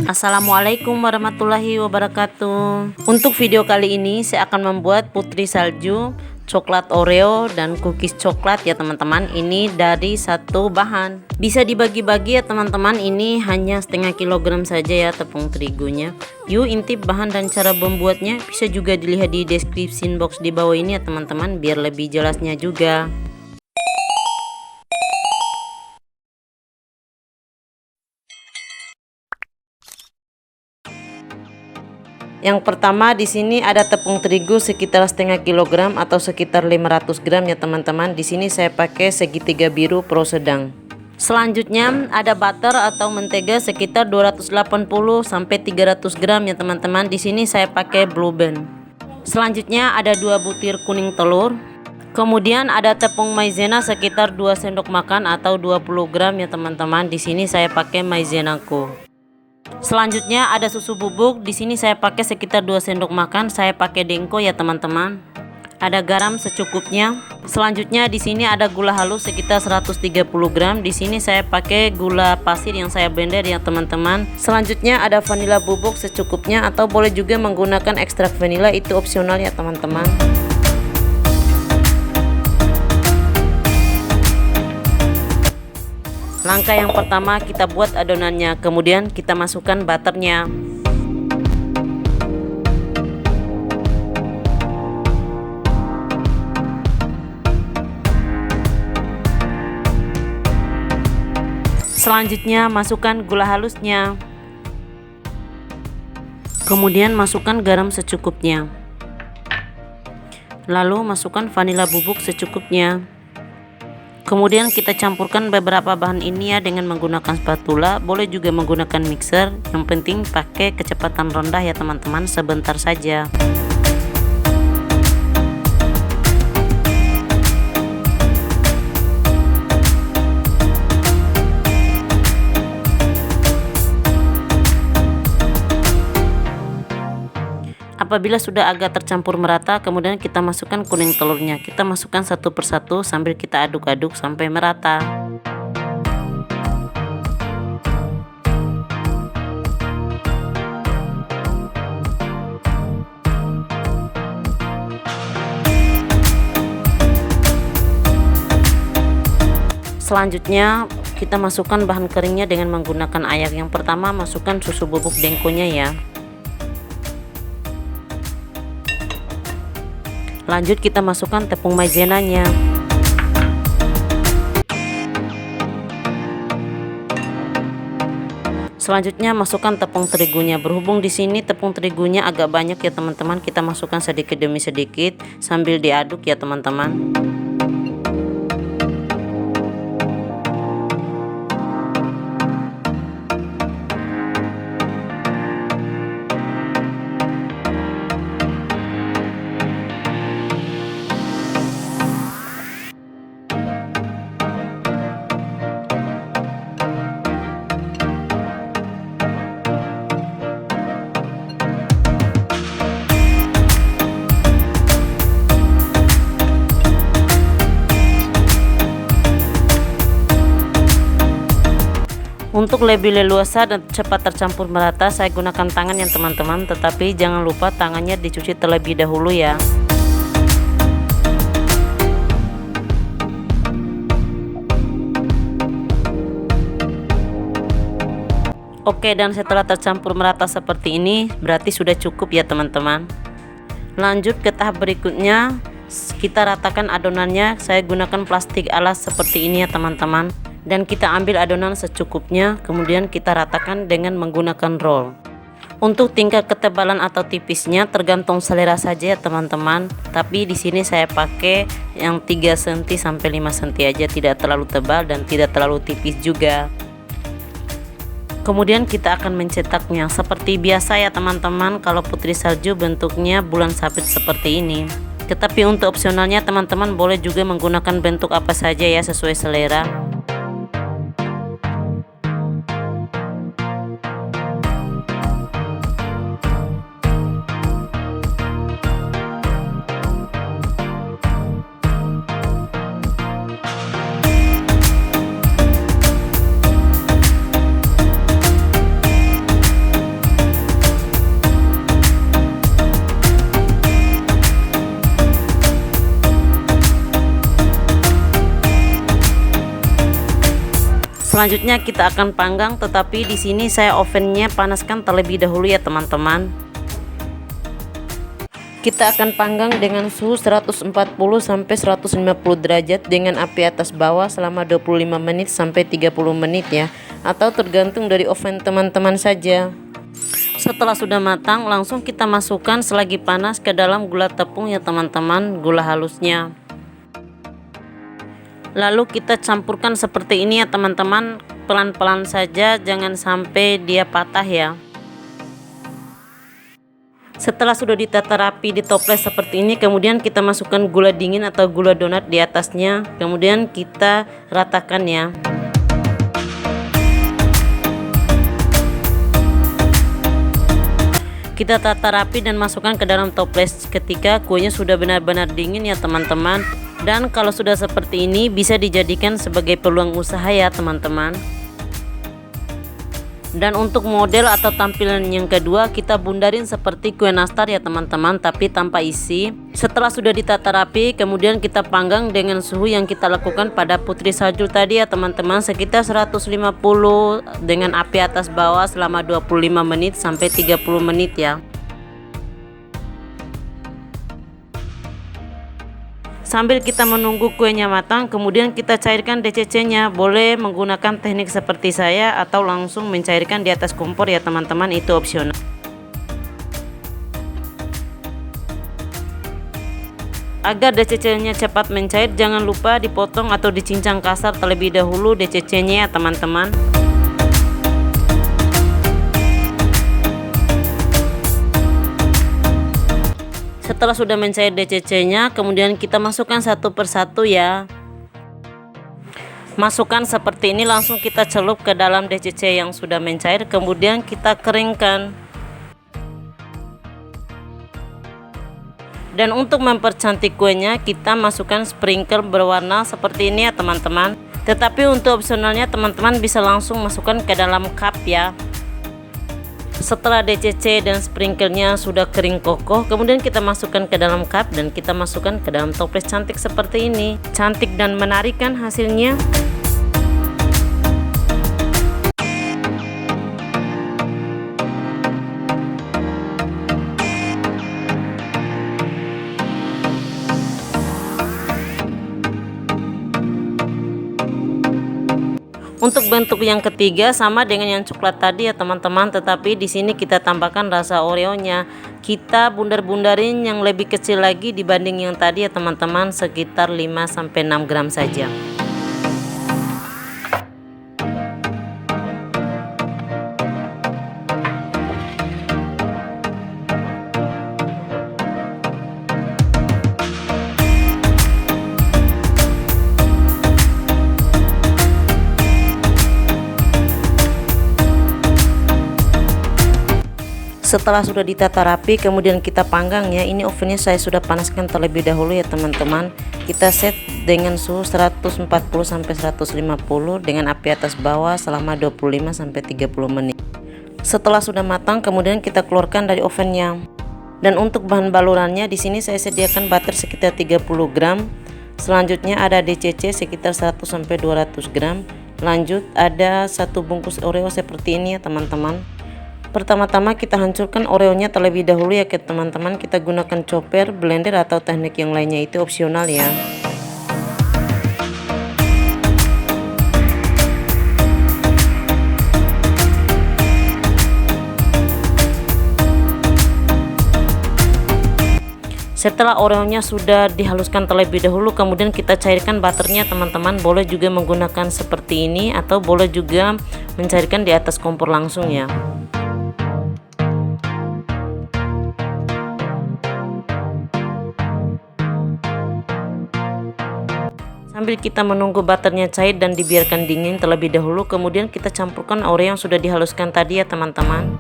Assalamualaikum warahmatullahi wabarakatuh. Untuk video kali ini saya akan membuat putri salju, coklat Oreo, dan cookies coklat ya teman-teman. Ini dari satu bahan. Bisa dibagi-bagi ya teman-teman. Ini hanya setengah kilogram saja ya tepung terigunya. Yuk intip bahan dan cara membuatnya bisa juga dilihat di description box di bawah ini ya teman-teman, biar lebih jelasnya juga. Yang pertama di sini ada tepung terigu sekitar setengah kilogram atau sekitar 500 gram ya teman-teman. Di sini saya pakai segitiga biru pro sedang. Selanjutnya ada butter atau mentega sekitar 280 sampai 300 gram ya teman-teman. Di sini saya pakai Blue Band. Selanjutnya ada 2 butir kuning telur. Kemudian ada tepung maizena sekitar 2 sendok makan atau 20 gram ya teman-teman. Di sini saya pakai maizenaku. Selanjutnya ada susu bubuk. Di sini saya pakai sekitar 2 sendok makan. Saya pakai Denko ya teman-teman. Ada garam secukupnya. Selanjutnya di sini ada gula halus sekitar 130 gram. Di sini saya pakai gula pasir yang saya blender ya teman-teman. Selanjutnya ada vanila bubuk secukupnya atau boleh juga menggunakan ekstrak vanila, itu opsional ya teman-teman. Langkah yang pertama kita buat adonannya, kemudian kita masukkan butternya. Selanjutnya masukkan gula halusnya. Kemudian masukkan garam secukupnya. Lalu masukkan vanila bubuk secukupnya. Kemudian kita campurkan beberapa bahan ini ya dengan menggunakan spatula, boleh juga menggunakan mixer. Yang penting pakai kecepatan rendah ya teman-teman, sebentar saja. Apabila sudah agak tercampur merata, kemudian kita masukkan kuning telurnya. Kita masukkan satu persatu sambil kita aduk-aduk sampai merata. Selanjutnya kita masukkan bahan keringnya dengan menggunakan air. Yang pertama masukkan susu bubuk Denkonya ya. Lanjut kita masukkan tepung maizenanya. Selanjutnya masukkan tepung terigunya. Berhubung di sini tepung terigunya agak banyak ya teman-teman, kita masukkan sedikit demi sedikit sambil diaduk ya teman-teman. Untuk lebih leluasa dan cepat tercampur merata, saya gunakan tangan ya teman-teman, tetapi jangan lupa tangannya dicuci terlebih dahulu ya. Oke, dan setelah tercampur merata seperti ini, berarti sudah cukup ya teman-teman. Lanjut ke tahap berikutnya, kita ratakan adonannya. Saya gunakan plastik alas seperti ini ya teman-teman. Dan kita ambil adonan secukupnya, kemudian kita ratakan dengan menggunakan roll. Untuk tingkat ketebalan atau tipisnya tergantung selera saja ya teman-teman. Tapi di sini saya pakai yang 3 cm sampai 5 cm aja, tidak terlalu tebal dan tidak terlalu tipis juga. Kemudian kita akan mencetaknya seperti biasa ya teman-teman. Kalau putri salju bentuknya bulan sabit seperti ini. Tetapi untuk opsionalnya teman-teman boleh juga menggunakan bentuk apa saja ya, sesuai selera. Selanjutnya kita akan panggang, tetapi di sini saya ovennya panaskan terlebih dahulu ya teman-teman. Kita akan panggang dengan suhu 140 sampai 150 derajat dengan api atas bawah selama 25 menit sampai 30 menit ya, atau tergantung dari oven teman-teman saja. Setelah sudah matang, langsung kita masukkan selagi panas ke dalam gula tepung ya teman-teman, gula halusnya. Lalu kita campurkan seperti ini ya teman-teman, pelan-pelan saja, jangan sampai dia patah ya. Setelah sudah ditata rapi di toples seperti ini, kemudian kita masukkan gula dingin atau gula donat di atasnya, kemudian kita ratakan ya. Kita tata rapi dan masukkan ke dalam toples ketika kuenya sudah benar-benar dingin ya teman-teman. Dan kalau sudah seperti ini bisa dijadikan sebagai peluang usaha ya teman-teman. Dan untuk model atau tampilan yang kedua, kita bundarin seperti kue nastar ya teman-teman, tapi tanpa isi. Setelah sudah ditata rapi, kemudian kita panggang dengan suhu yang kita lakukan pada putri salju tadi ya teman-teman, sekitar 150 dengan api atas bawah selama 25 menit sampai 30 menit ya. Sambil kita menunggu kuenya matang, kemudian kita cairkan DCC-nya. Boleh menggunakan teknik seperti saya atau langsung mencairkan di atas kompor ya teman-teman, itu opsional. Agar DCC-nya cepat mencair, jangan lupa dipotong atau dicincang kasar terlebih dahulu DCC-nya ya teman-teman. Setelah sudah mencair DCC-nya, kemudian kita masukkan satu persatu ya. Masukkan seperti ini, langsung kita celup ke dalam DCC yang sudah mencair, kemudian kita keringkan. Dan untuk mempercantik kuenya, kita masukkan sprinkle berwarna seperti ini ya teman-teman. Tetapi untuk opsionalnya teman-teman bisa langsung masukkan ke dalam cup ya. Setelah DCC dan sprinkle-nya sudah kering kokoh, kemudian kita masukkan ke dalam cup dan kita masukkan ke dalam toples cantik seperti ini. Cantik dan menarik kan hasilnya? Untuk bentuk yang ketiga sama dengan yang coklat tadi ya teman-teman, tetapi di sini kita tambahkan rasa Oreo-nya. Kita bundar-bundarin yang lebih kecil lagi dibanding yang tadi ya teman-teman, sekitar 5 sampai 6 gram saja. Setelah sudah ditata rapi, kemudian kita panggang ya. Ini ovennya saya sudah panaskan terlebih dahulu ya teman-teman. Kita set dengan suhu 140 sampai 150 dengan api atas bawah selama 25 sampai 30 menit. Setelah sudah matang, kemudian kita keluarkan dari ovennya. Dan untuk bahan balurannya di sini saya sediakan butter sekitar 30 gram. Selanjutnya ada DCC sekitar 100 sampai 200 gram. Lanjut ada satu bungkus Oreo seperti ini ya teman-teman. Pertama-tama kita hancurkan Oreo-nya terlebih dahulu ya teman-teman. Kita gunakan chopper, blender atau teknik yang lainnya, itu opsional ya. Setelah Oreo-nya sudah dihaluskan terlebih dahulu, kemudian kita cairkan butternya teman-teman. Boleh juga menggunakan seperti ini atau boleh juga mencairkan di atas kompor langsung ya. Sambil kita menunggu butternya cair dan dibiarkan dingin terlebih dahulu, kemudian kita campurkan Oreo yang sudah dihaluskan tadi ya teman-teman.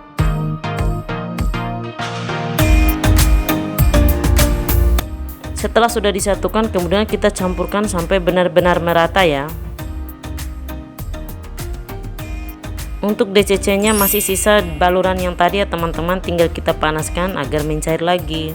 Setelah sudah disatukan, kemudian kita campurkan sampai benar-benar merata ya. Untuk DCC nya masih sisa baluran yang tadi ya teman-teman, tinggal kita panaskan agar mencair lagi.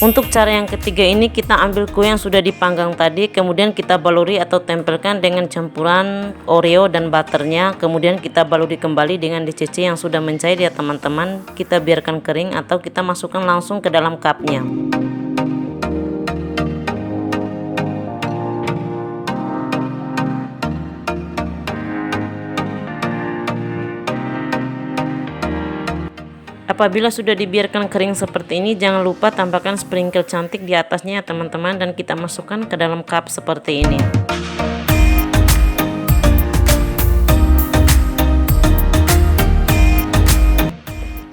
Untuk cara yang ketiga ini, kita ambil kue yang sudah dipanggang tadi, kemudian kita baluri atau tempelkan dengan campuran Oreo dan butternya, kemudian kita baluri kembali dengan DCC yang sudah mencair ya teman-teman. Kita biarkan kering atau kita masukkan langsung ke dalam cupnya. Apabila sudah dibiarkan kering seperti ini, jangan lupa tambahkan sprinkle cantik di atasnya ya teman-teman, dan kita masukkan ke dalam cup seperti ini.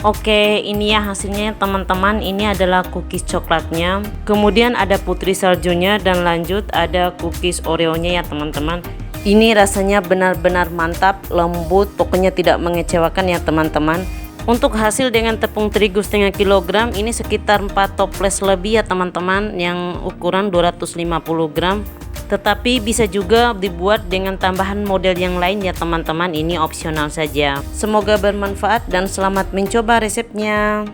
Oke, ini ya hasilnya teman-teman. Ini adalah cookies coklatnya, kemudian ada putri saljunya, dan lanjut ada cookies Oreo-nya ya teman-teman. Ini rasanya benar-benar mantap, lembut, pokoknya tidak mengecewakan ya teman-teman. Untuk hasil dengan tepung terigu setengah kilogram ini sekitar 4 toples lebih ya teman-teman, yang ukuran 250 gram. Tetapi bisa juga dibuat dengan tambahan model yang lain ya teman-teman, ini opsional saja. Semoga bermanfaat dan selamat mencoba resepnya.